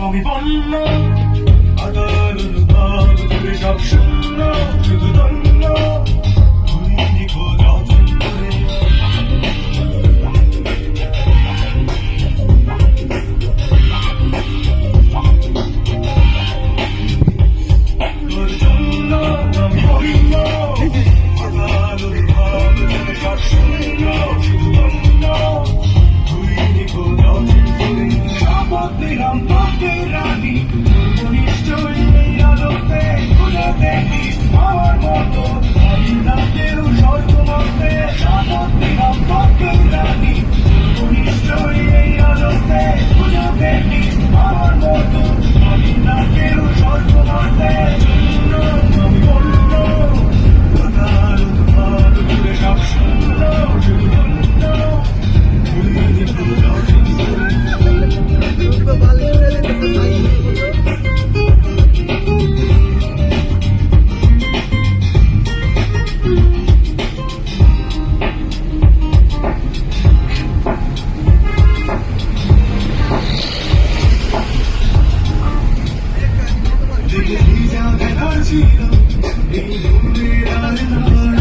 আমি বন্য আদার ভাব ধরে সব শূন্য শুধু ধন্য তুই নিখোঁজ অচন্দ্রে তোর জন্য আমি বন্য আদার ভাব ধরে সব শূন্য শুধু ধন্য তুই নিখোঁজ অচন্দ্রে শপথ নিলাম তোকে রানী নিশ্চয়ই এই আলোতে খুঁজে দেখিস আমার মতো আমি না কেউ স্বর্গ মধ্যে শপথ নিলাম তোকে রানী নিশ্চয়ই এই আলোতে খুঁজে দেখিস আমার মতো আমি না কেউ স্বর্গ মধ্যে আমি বলল আকার উদ্ধার ঘুরে সব শূন্য শুধু বলল তুই নিখোঁজ ছিল এই দূরের আলনার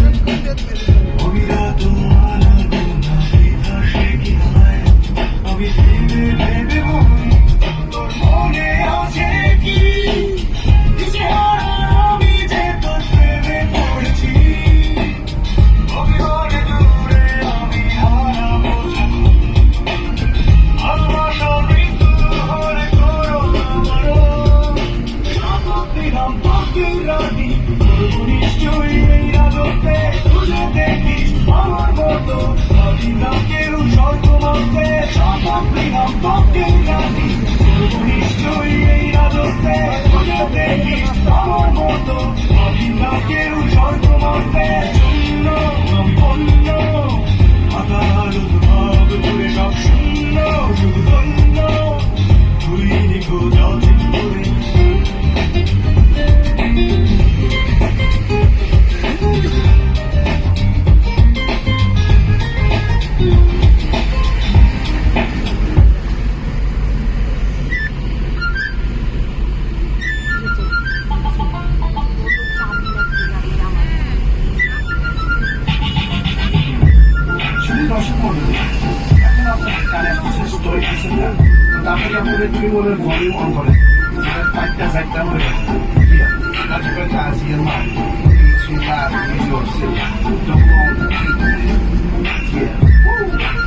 অবিরাত আলাদা সে কি হয় আমি ভেবে ভেবে মরি তোর মনে আছে কি আমি যে তোর প্রেমে পড়েছি অভিমানে দূরে আমি হারাবো ভালোবাসা মৃত্যু হরে করো আমারও শপথ নিলাম তোকে রানী নিশ্চয়ই এই আলোতে খুঁজে দেখিস আমার মতো আমি না কেউ স্বর্গ মধ্যে শপথ নিলাম তোকে রানী নিশ্চয়ই এই আলোতে খুঁজে দেখিস আমার মতো আমি না কেউ স্বর্গ মধ্যে শূন্য আমি বন্য আকার উদ্ভাব করে সব শূন্য শুধু ধন্য তুই নিখোঁজ অচিন্তরে তুমি মনে ভলিউম অন করে ফাইটটা সাইডটা মনে that's when I see a lot you live in your city don't want to keep yeah